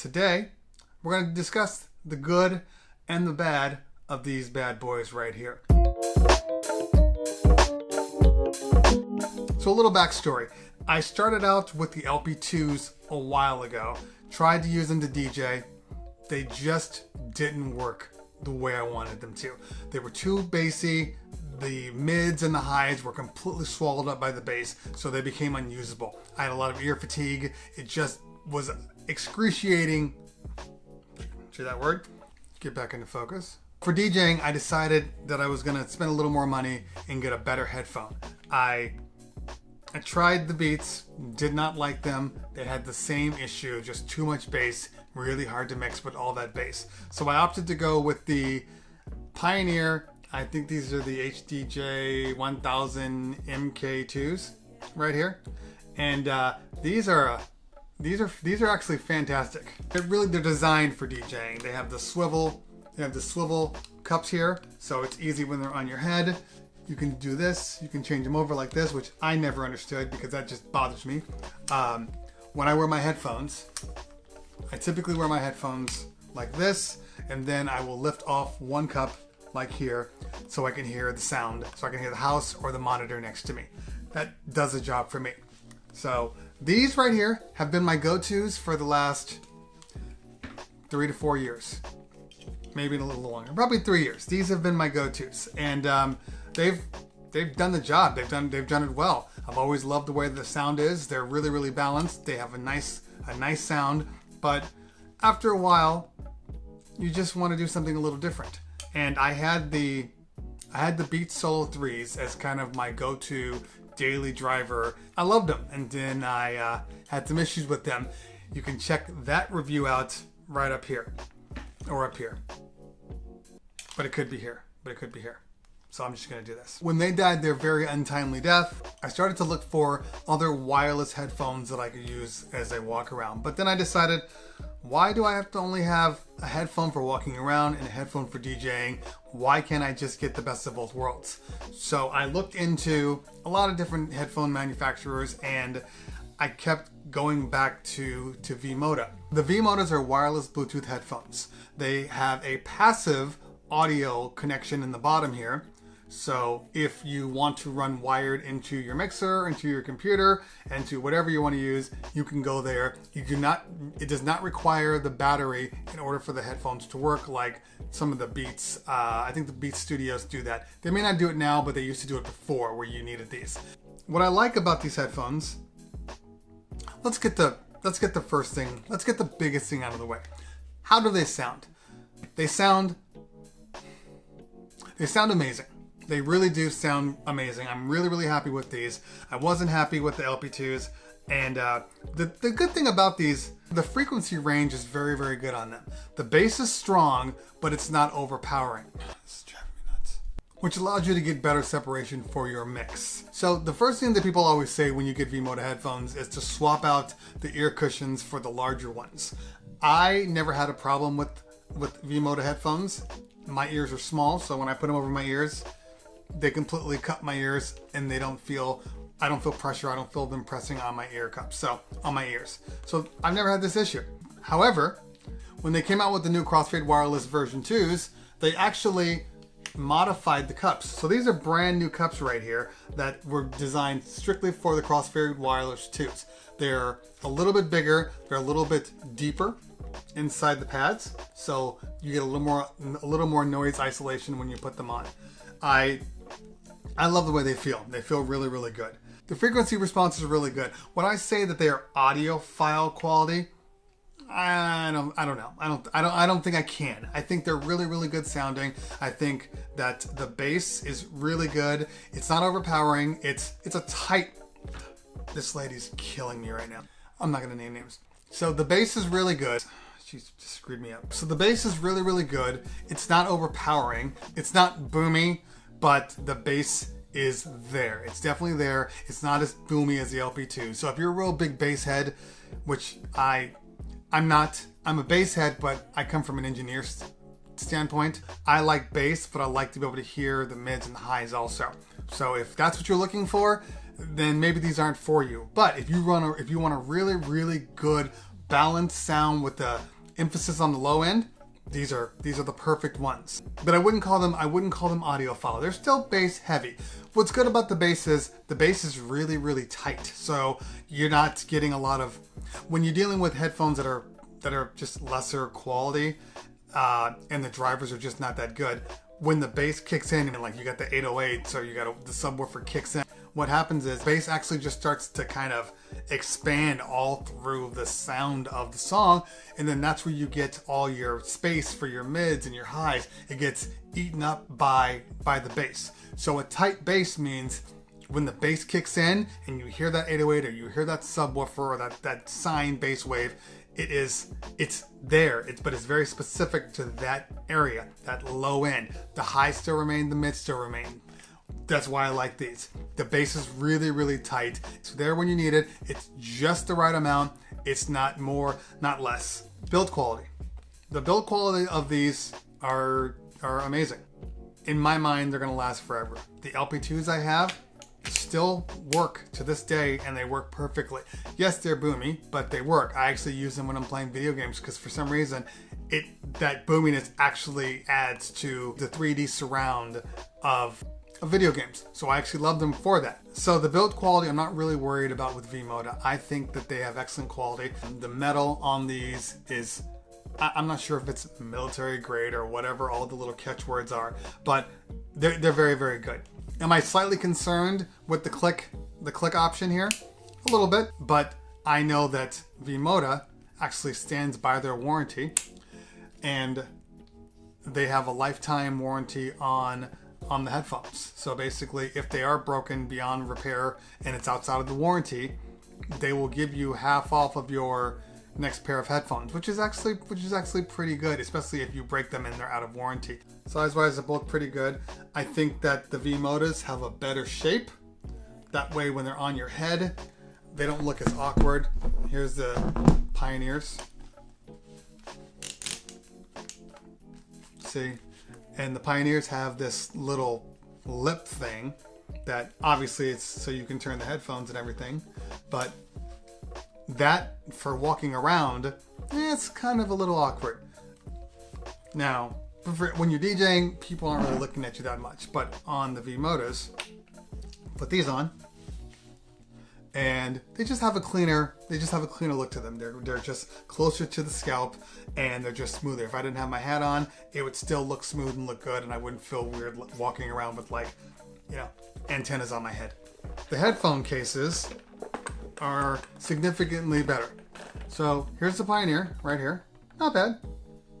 Today, we're going to discuss the good and the bad of these bad boys right here. So a little backstory. I started out with the LP2s a while ago, tried to use them to DJ. They just didn't work the way I wanted them to. They were too bassy. The mids and the highs were completely swallowed up by the bass, so they became unusable. I had a lot of ear fatigue. It just was excruciating. See that word? Get back into focus. For DJing, I decided that I was going to spend a little more money and get a better headphone. I tried the Beats, did not like them. They had the same issue, just too much bass, really hard to mix with all that bass. So I opted to go with the Pioneer, I think these are the Hdj 1000 MK2s right here. And these are actually fantastic. They're designed for DJing. They have the swivel cups here, so it's easy when they're on your head. You can do this, you can change them over like this, which I never understood because that just bothers me. When I wear my headphones, I typically wear my headphones like this, and then I will lift off one cup like here so I can hear the sound, so I can hear the house or the monitor next to me. That does the job for me. So these right here have been my go-tos for the last 3 to 4 years. Maybe a little longer, probably 3 years. These have been my go-tos, and they've done the job. They've done it well. I've always loved the way the sound is. They're really balanced. They have a nice sound, but after a while, you just want to do something a little different. And I had the Beats Solo 3s as kind of my go-to daily driver. I loved them, and then I had some issues with them. You can check that review out right up here, or up here. But it could be here, So I'm just gonna do this. When they died their very untimely death, I started to look for other wireless headphones that I could use as I walk around. But then I decided, why do I have to only have a headphone for walking around and a headphone for DJing? Why can't I just get the best of both worlds? So I looked into a lot of different headphone manufacturers, and I kept going back to V-Moda. The V-Modas are wireless Bluetooth headphones. They have a passive audio connection in the bottom here. So if you want to run wired into your mixer, into your computer, and to whatever you want to use, you can go there. It does not require the battery in order for the headphones to work like some of the Beats. I think the Beats studios do that. They may not do it now, but they used to do it before where you needed these. What I like about these headphones, let's get the first thing, let's get the biggest thing out of the way. How do they sound? They sound amazing. They really do sound amazing. I'm really happy with these. I wasn't happy with the LP2s. And the good thing about these, the frequency range is very good on them. The bass is strong, but it's not overpowering. This is driving me nuts. Which allows you to get better separation for your mix. So the first thing that people always say when you get V-Moda headphones is to swap out the ear cushions for the larger ones. I never had a problem with V-Moda headphones. My ears are small, so when I put them over my ears, they completely cut my ears, and I don't feel pressure. I don't feel them pressing on my ear cups, on my ears. So I've never had this issue. However, when they came out with the new Crossfade Wireless version 2s, they actually modified the cups. So these are brand new cups right here that were designed strictly for the Crossfade Wireless 2s. They're a little bit bigger. They're a little bit deeper inside the pads, so you get a little more noise isolation when you put them on. I love the way they feel. They feel really good. The frequency response is really good. When I say that they are audiophile quality, I don't know. I don't think I can. I think they're really good sounding. I think that the bass is really good. It's not overpowering. It's a tight. This lady's killing me right now. I'm not gonna name names. So the bass is really good. She's just screwed me up. So the bass is really good. It's not overpowering. It's not boomy, but the bass is there. It's definitely there. It's not as boomy as the LP2. So if you're a real big bass head, which I'm not, I'm a bass head, but I come from an engineer standpoint. I like bass, but I like to be able to hear the mids and the highs also. So if that's what you're looking for, then maybe these aren't for you. But if you want a really good balanced sound with the emphasis on the low end, these are the perfect ones. But I wouldn't call them audiophile. They're still bass heavy. What's good about the bass is really, really tight. So you're not getting a lot of, when you're dealing with headphones that are just lesser quality, and the drivers are just not that good. When the bass kicks in and like you got the 808s or you got the subwoofer kicks in, what happens is bass actually just starts to kind of expand all through the sound of the song, and then that's where you get all your space for your mids and your highs. It gets eaten up by the bass. So a tight bass means when the bass kicks in and you hear that 808 or you hear that subwoofer or that sine bass wave, it's there, but it's very specific to that area, that low end. The highs still remain, the mids still remain. That's why I like these. The bass is really, really tight. It's there when you need it. It's just the right amount. It's not more, not less. Build quality. The build quality of these are amazing. In my mind, they're gonna last forever. The LP2s I have still work to this day, and they work perfectly. Yes, they're boomy, but they work. I actually use them when I'm playing video games because for some reason, that boominess actually adds to the 3D surround of video games. So I actually love them for that. So the build quality, I'm not really worried about with V-Moda. I think that they have excellent quality. The metal on these is, I'm not sure if it's military grade or whatever all the little catchwords are, but they're very, very good. Am I slightly concerned with the click option here? A little bit, but I know that V-Moda actually stands by their warranty, and they have a lifetime warranty on the headphones. So basically, if they are broken beyond repair and it's outside of the warranty, they will give you half off of your next pair of headphones, which is actually pretty good, especially if you break them and they're out of warranty. Size-wise, they're both pretty good. I think that the V-Modas have a better shape. That way, when they're on your head, they don't look as awkward. Here's the Pioneers. See? And the Pioneers have this little lip thing that obviously it's so you can turn the headphones and everything, but that for walking around, it's kind of a little awkward. Now, when you're DJing, people aren't really looking at you that much, but on the V-Modas, put these on, and they just have a cleaner look to them. They're just closer to the scalp, and they're just smoother. If I didn't have my hat on, it would still look smooth and look good, and I wouldn't feel weird walking around with, like, you know, antennas on my head. The headphone cases are significantly better. So here's the Pioneer right here, not bad.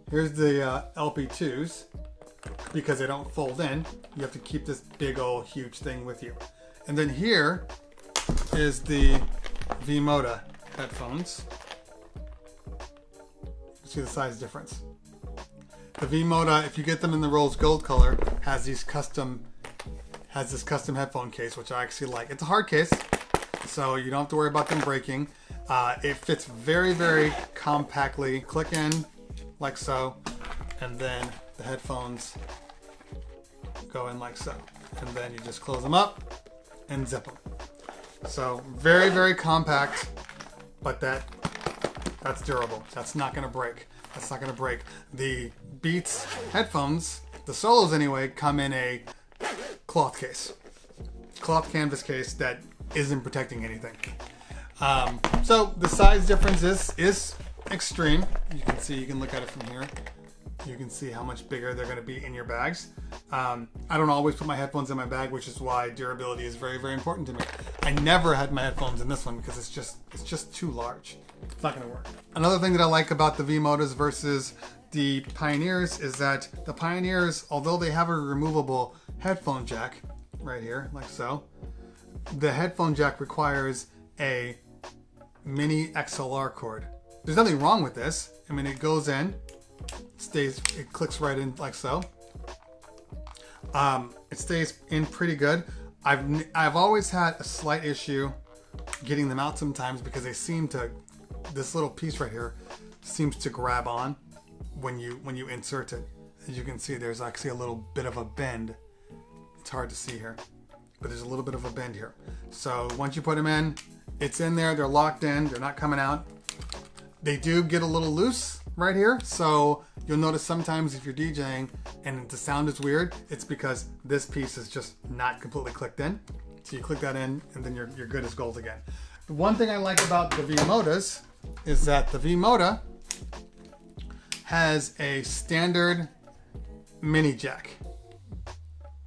Here's the LP2s. Because they don't fold in, you have to keep this big old huge thing with you. And then here is the V-Moda headphones. See the size difference. The V-Moda, if you get them in the rose gold color, has this custom headphone case, which I actually like. It's a hard case, so you don't have to worry about them breaking. It fits very, very compactly. Click in like so, and then the headphones go in like so. And then you just close them up and zip them. So very, very compact, but that's durable. That's not gonna break. That's not gonna break. The Beats headphones, the Solos anyway, come in a cloth case. Cloth canvas case that isn't protecting anything. So the size difference is extreme. You can look at it from here. You can see how much bigger they're going to be in your bags. I don't always put my headphones in my bag, which is why durability is very, very important to me. I never had my headphones in this one because it's just too large. It's not going to work. Another thing that I like about the V-Modas versus the Pioneers is that the Pioneers, although they have a removable headphone jack right here, like so, the headphone jack requires a mini XLR cord. There's nothing wrong with this. I mean, it goes in, it clicks right in like so. It stays in pretty good. I've always had a slight issue getting them out sometimes because they seem to, this little piece right here seems to grab on when you insert it. As you can see, there's actually a little bit of a bend. It's hard to see here, but there's a little bit of a bend here. So once you put them in, it's in there, they're locked in, they're not coming out. They do get a little loose right here. So you'll notice sometimes if you're DJing and the sound is weird, it's because this piece is just not completely clicked in. So you click that in and then you're good as gold again. The one thing I like about the V-Modas is that the V-Moda has a standard mini jack.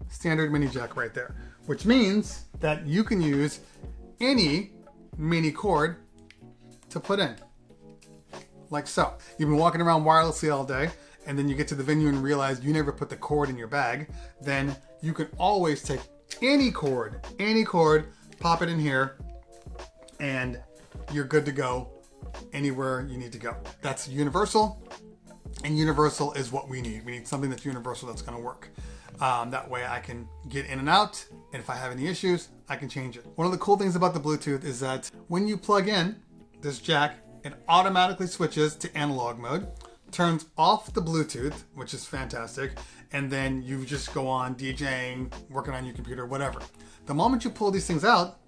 Standard mini jack right there, which means that you can use any mini cord to put in. Like so. You've been walking around wirelessly all day, and then you get to the venue and realize you never put the cord in your bag. Then you can always take any cord, pop it in here, and you're good to go anywhere you need to go. That's universal, and universal is what we need. We need something that's universal that's going to work. That way I can get in and out, and if I have any issues, I can change it. One of the cool things about the Bluetooth is that when you plug in this jack, it automatically switches to analog mode, turns off the Bluetooth, which is fantastic, and then you just go on DJing, working on your computer, whatever. The moment you pull these things out,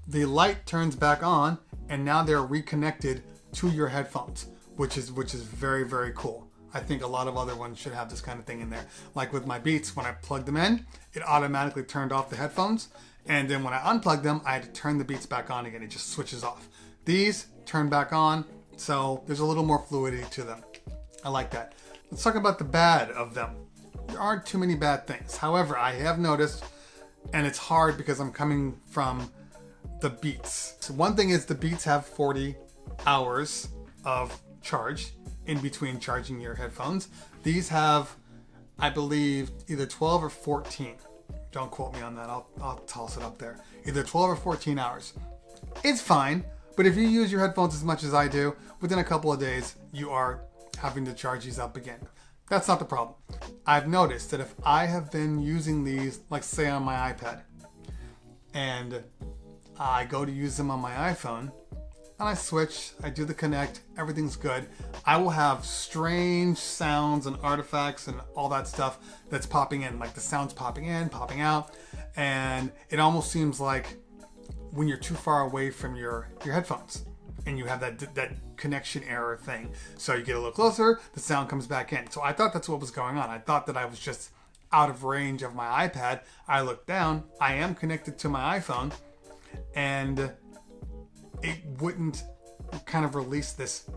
the light turns back on, and now they're reconnected to your headphones, which is very, very cool. I think a lot of other ones should have this kind of thing in there. Like with my Beats, when I plugged them in, it automatically turned off the headphones. And then when I unplugged them, I had to turn the Beats back on again. It just switches off. These turn back on, so there's a little more fluidity to them. I like that. Let's talk about the bad of them. There aren't too many bad things. However, I have noticed, and it's hard because I'm coming from the Beats. So one thing is the Beats have 40 hours of charge in between charging your headphones. These have, I believe, either 12 or 14. Don't quote me on that. I'll toss it up there. Either 12 or 14 hours. It's fine, but if you use your headphones as much as I do, within a couple of days, you are having to charge these up again. That's not the problem. I've noticed that if I have been using these, like say on my iPad, and I go to use them on my iPhone, and I switch, I do the connect, everything's good, I will have strange sounds and artifacts and all that stuff that's popping in, like the sounds popping in, popping out, and it almost seems like when you're too far away from your headphones and you have that connection error thing. So you get a little closer, the sound comes back in. So I thought that's what was going on. I thought that I was just out of range of my iPad. I looked down, I am connected to my iPhone, and it wouldn't kind of release this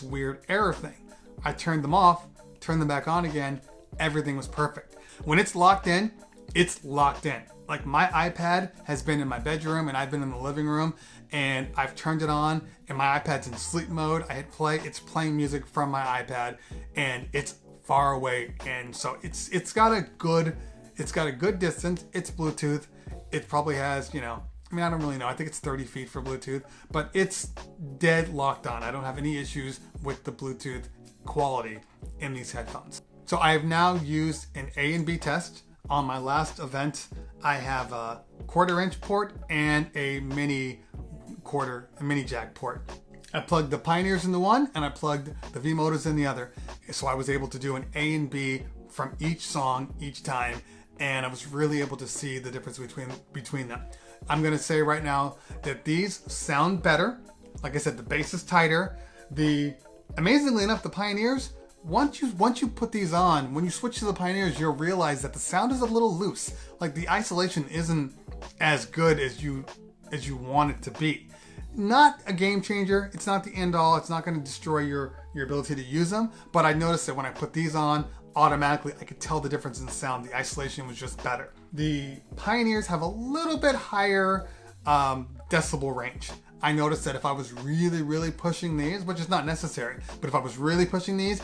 weird error thing. I turned them off, turned them back on again, everything was perfect. When it's locked in, it's locked in. Like my iPad has been in my bedroom and I've been in the living room and I've turned it on and my iPad's in sleep mode. I hit play, it's playing music from my iPad and it's far away, and so it's got a good distance. It's Bluetooth. It probably has, I don't really know. I think it's 30 feet for Bluetooth, but it's dead locked on. I don't have any issues with the Bluetooth quality in these headphones. So I have now used an A and B test. On my last event, I have a 1/4-inch port and a mini jack port. I plugged the Pioneers in the one and I plugged the V-Modas in the other. So I was able to do an A and B from each song each time, and I was really able to see the difference between them. I'm going to say right now that these sound better. Like I said, the bass is tighter. Amazingly enough, the Pioneers, once you put these on, when you switch to the Pioneers, you'll realize that the sound is a little loose. Like the isolation isn't as good as you want it to be. Not a game changer. It's not the end all. It's not going to destroy your ability to use them. But I noticed that when I put these on, automatically I could tell the difference in sound. The isolation was just better. The Pioneers have a little bit higher decibel range. I noticed that if I was really, really pushing these, which is not necessary, but if I was really pushing these,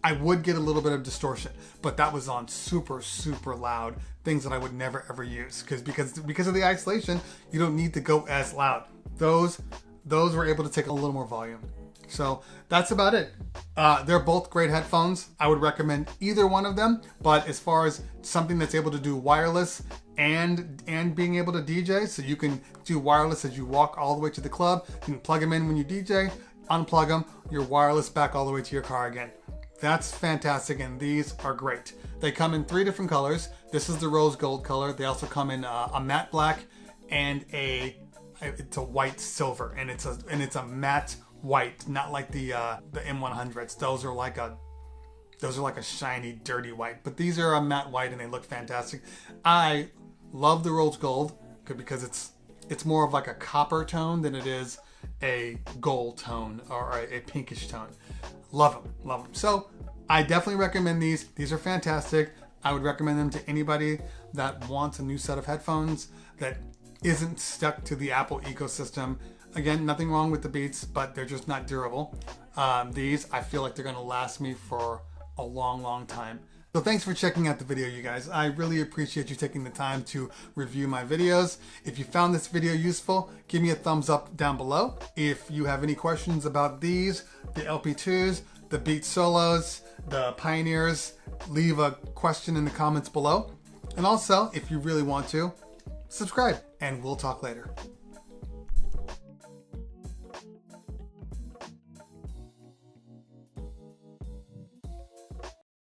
I would get a little bit of distortion. But that was on super, super loud, things that I would never ever use. Because of the isolation, you don't need to go as loud. Those were able to take a little more volume. So that's about it. They're both great headphones. I would recommend either one of them. But as far as something that's able to do wireless and being able to DJ, so you can do wireless as you walk all the way to the club, you can plug them in when you DJ, unplug them, you're wireless back all the way to your car again. That's fantastic, and these are great. They come in 3 different colors. This is the rose gold color. They also come in a matte black and it's a white silver, and it's a matte white, not like the M100s. Those are like a shiny, dirty white. But these are a matte white and they look fantastic. I love the rose gold because it's more of like a copper tone than it is a gold tone or a pinkish tone. Love them, love them. So I definitely recommend these. These are fantastic. I would recommend them to anybody that wants a new set of headphones that isn't stuck to the Apple ecosystem. Again, nothing wrong with the Beats, but they're just not durable. These, I feel like they're gonna last me for a long, long time. So thanks for checking out the video, you guys. I really appreciate you taking the time to review my videos. If you found this video useful, give me a thumbs up down below. If you have any questions about these, the LP2s, the Beats Solos, the Pioneers, leave a question in the comments below. And also, if you really want to, subscribe, and we'll talk later.